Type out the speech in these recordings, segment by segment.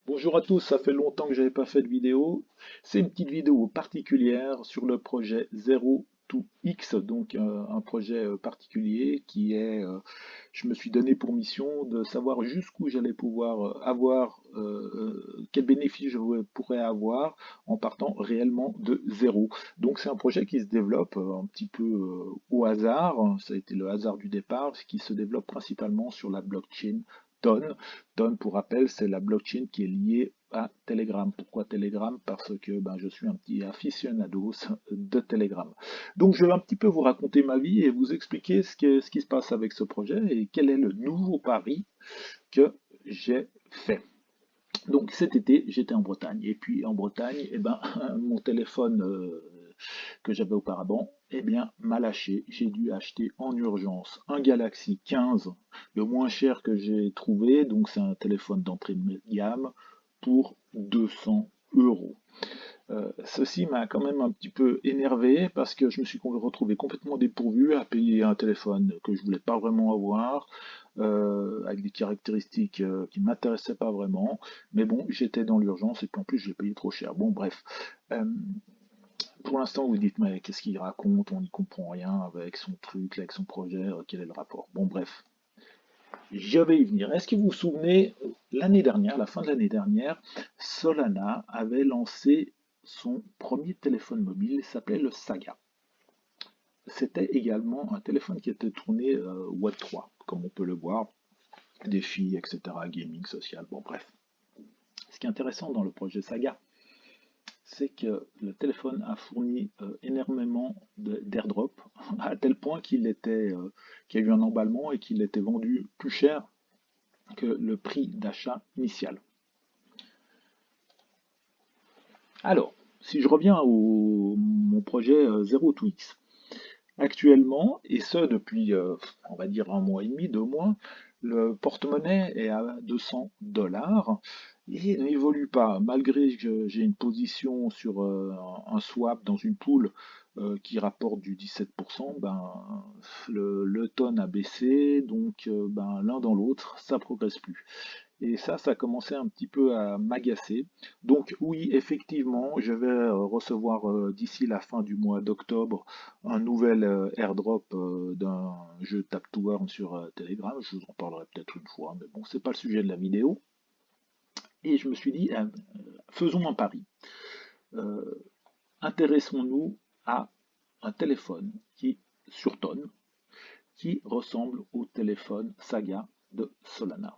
Bonjour à tous, ça fait longtemps que j'avais pas fait de vidéo. C'est une petite vidéo particulière sur le projet Zero to X, donc un projet particulier je me suis donné pour mission de savoir jusqu'où j'allais pouvoir quels bénéfices pourrais avoir en partant réellement de zéro. Donc c'est un projet qui se développe un petit peu au hasard, ça a été le hasard du départ, qui se développe principalement sur la blockchain Ton. Ton, pour rappel, c'est la blockchain qui est liée à Telegram. Pourquoi Telegram? Parce que je suis un petit aficionado de Telegram. Donc je vais un petit peu vous raconter ma vie et vous expliquer ce qui se passe avec ce projet et quel est le nouveau pari que j'ai fait. Donc cet été, j'étais en Bretagne. Et puis en Bretagne, mon téléphone que j'avais auparavant, m'a lâché. J'ai dû acheter en urgence un Galaxy 15, le moins cher que j'ai trouvé. Donc c'est un téléphone d'entrée de gamme pour 200 euros. Ceci m'a quand même un petit peu énervé parce que je me suis retrouvé complètement dépourvu à payer un téléphone que je voulais pas vraiment avoir, avec des caractéristiques qui m'intéressaient pas vraiment. Mais bon, j'étais dans l'urgence et puis en plus j'ai payé trop cher. Bon, bref. Euh, pour l'instant, vous dites, mais qu'est-ce qu'il raconte? On n'y comprend rien avec son truc, avec son projet, quel est le rapport? Bon, bref. Je vais y venir. Est-ce que vous vous souvenez, l'année dernière, la fin de l'année dernière, Solana avait lancé son premier téléphone mobile, il s'appelait le Saga. C'était également un téléphone qui était tourné Web3, comme on peut le voir, défis, etc., gaming, social, bon bref. Ce qui est intéressant dans le projet Saga, c'est que le téléphone a fourni énormément d'airdrop, à tel point qu'il y a eu un emballement et qu'il était vendu plus cher que le prix d'achat initial. Alors, si je reviens au mon projet Zero to X, actuellement, et ce depuis, on va dire un mois et demi, 2 mois, le porte-monnaie est à 200 dollars et n'évolue pas, malgré que j'ai une position sur un swap dans une pool qui rapporte du 17%, le tonne a baissé, donc l'un dans l'autre, ça progresse plus. Et ça a commencé un petit peu à m'agacer. Donc oui, effectivement, je vais recevoir d'ici la fin du mois d'octobre un nouvel airdrop d'un jeu Tap to Earn sur Telegram. Je vous en parlerai peut-être une fois, mais bon, c'est pas le sujet de la vidéo. Et je me suis dit, faisons un pari. Euh, Intéressons-nous à un téléphone qui surtonne, qui ressemble au téléphone Saga de Solana.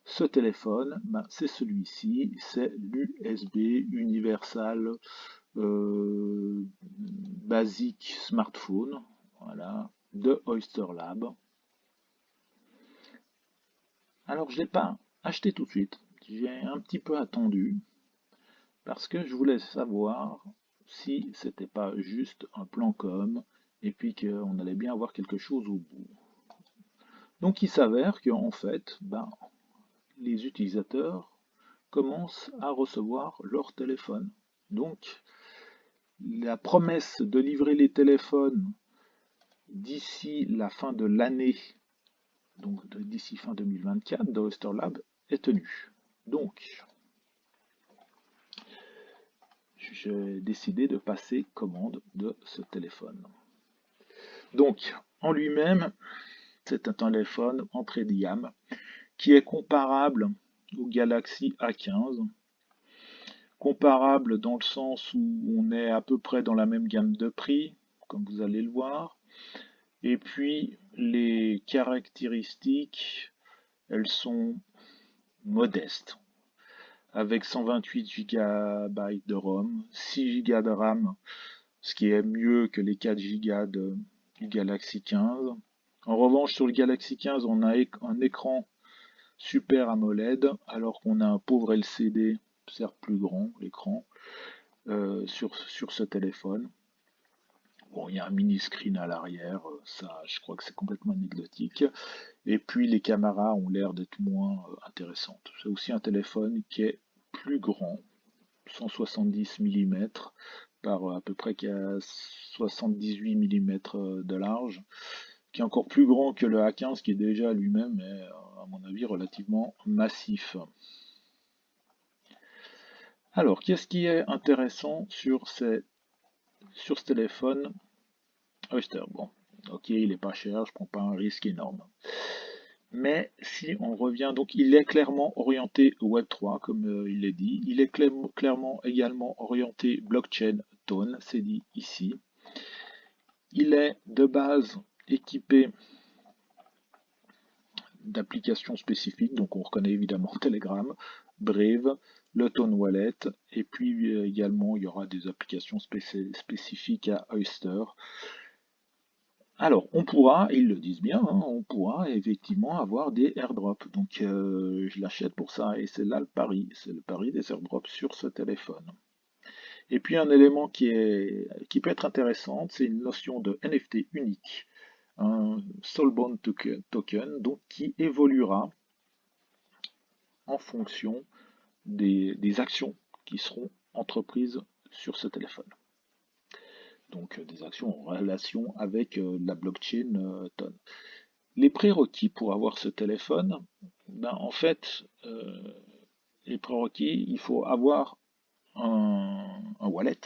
Ce téléphone, c'est celui-ci, c'est l'USB Universal Basic Smartphone, voilà, de Oyster Lab. Alors je ne l'ai pas acheté tout de suite, j'ai un petit peu attendu parce que je voulais savoir si c'était pas juste un plan com et puis qu'on allait bien avoir quelque chose au bout. Donc il s'avère qu'en fait, les utilisateurs commencent à recevoir leur téléphone. Donc, la promesse de livrer les téléphones d'ici la fin de l'année, donc d'ici fin 2024, de Oyster Lab est tenue. Donc, j'ai décidé de passer commande de ce téléphone. Donc, en lui-même, c'est un téléphone entrée de gamme qui est comparable au Galaxy A15, comparable dans le sens où on est à peu près dans la même gamme de prix, comme vous allez le voir. Et puis les caractéristiques, elles sont modestes, avec 128 Go de ROM, 6 Go de RAM, ce qui est mieux que les 4 Go du Galaxy 15. En revanche, sur le Galaxy 15, on a un écran Super AMOLED, alors qu'on a un pauvre LCD, certes plus grand l'écran, sur ce téléphone. Bon, il y a un mini screen à l'arrière, ça je crois que c'est complètement anecdotique. Et puis les caméras ont l'air d'être moins intéressantes. C'est aussi un téléphone qui est plus grand, 170 mm par à peu près 78 mm de large, qui est encore plus grand que le A15 qui est déjà lui-même, à mon avis, relativement massif. Alors, qu'est-ce qui est intéressant sur ce téléphone Oyster? Bon, ok, il est pas cher, je prends pas un risque énorme. Mais si on revient, donc il est clairement orienté Web3, comme il est dit. Il est clairement également orienté blockchain Tone, c'est dit ici. Il est de base équipé d'applications spécifiques, donc on reconnaît évidemment Telegram, Brave, le Tone Wallet, et puis également il y aura des applications spécifiques à Oyster. Alors, on pourra, ils le disent bien, hein, on pourra effectivement avoir des airdrops. Donc, je l'achète pour ça, et c'est là le pari, c'est le pari des airdrops sur ce téléphone. Et puis, un élément qui peut être intéressant, c'est une notion de NFT unique, un Soulbound token, donc qui évoluera en fonction des actions qui seront entreprises sur ce téléphone. Donc, des actions en relation avec la blockchain Ton. Les prérequis pour avoir ce téléphone, ben, en fait, les prérequis, il faut avoir un wallet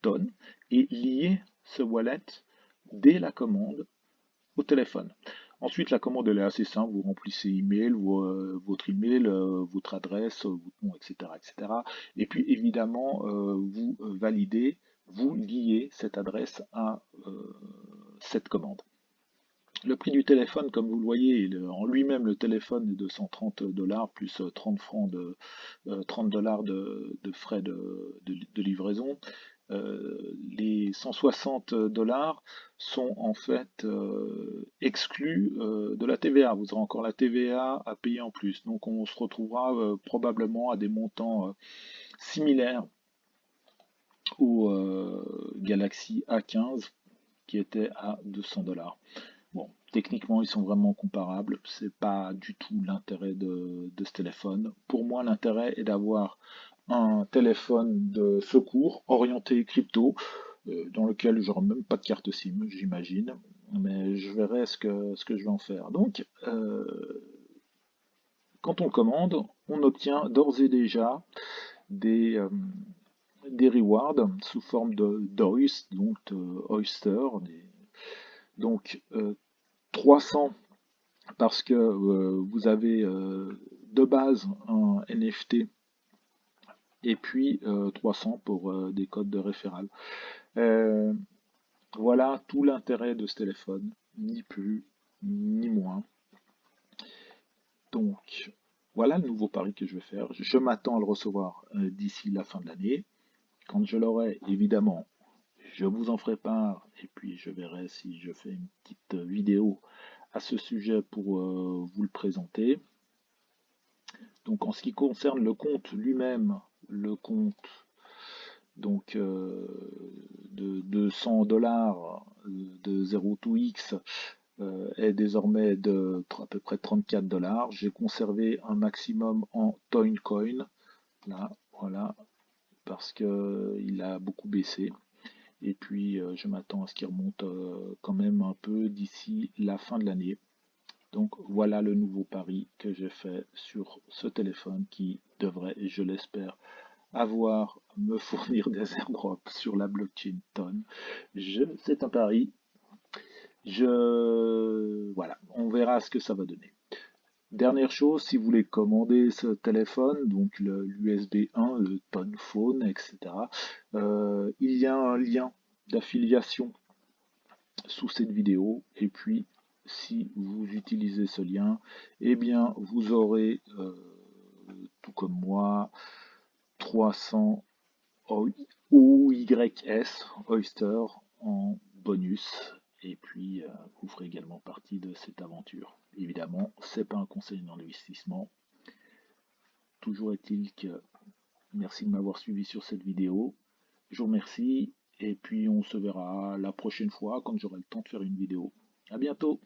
Ton et lier ce wallet dès la commande au téléphone. Ensuite, la commande elle est assez simple, vous remplissez email, votre email, votre adresse, votre nom, etc., etc. Et puis évidemment, vous validez, vous liez cette adresse à cette commande. Le prix du téléphone, comme vous le voyez, en lui-même, le téléphone est de 130 dollars plus 30 francs 30 dollars de frais de livraison. Les 160 dollars sont en fait exclus de la TVA. Vous aurez encore la TVA à payer en plus. Donc on se retrouvera probablement à des montants similaires au Galaxy A15 qui était à 200 dollars. Bon, techniquement, ils sont vraiment comparables. C'est pas du tout l'intérêt de ce téléphone. Pour moi, l'intérêt est d'avoir un téléphone de secours orienté crypto, dans lequel j'aurai même pas de carte SIM, j'imagine. Mais je verrai ce que je vais en faire. Donc, quand on le commande, on obtient d'ores et déjà des, euh, des rewards sous forme de d'OIS, donc de Oyster. Donc, 300 parce que vous avez de base un NFT et puis 300 pour des codes de référal. Euh, voilà tout l'intérêt de ce téléphone, ni plus ni moins. Donc voilà le nouveau pari que je vais faire. Je m'attends à le recevoir d'ici la fin de l'année. Quand je l'aurai, évidemment, je vous en ferai part et puis je verrai si je fais une petite vidéo à ce sujet pour vous le présenter. Donc en ce qui concerne le compte lui-même, le compte donc de 200 dollars de 02X est désormais de à peu près 34 dollars. J'ai conservé un maximum en Toincoin, là, voilà, parce que il a beaucoup baissé. Et puis je m'attends à ce qu'il remonte quand même un peu d'ici la fin de l'année. Donc voilà le nouveau pari que j'ai fait sur ce téléphone qui devrait, et je l'espère, avoir me fournir des airdrops sur la blockchain Ton. C'est un pari. Voilà, on verra ce que ça va donner. Dernière chose, si vous voulez commander ce téléphone, donc l'USB 1, le Ton Phone, etc., il y a un lien d'affiliation sous cette vidéo. Et puis, si vous utilisez ce lien, eh bien, vous aurez, tout comme moi, 300 OYS Oyster en bonus. Et puis, vous ferez également partie de cette aventure. Évidemment, c'est pas un conseil d'investissement. Toujours est-il que merci de m'avoir suivi sur cette vidéo. Je vous remercie et puis on se verra la prochaine fois quand j'aurai le temps de faire une vidéo. À bientôt!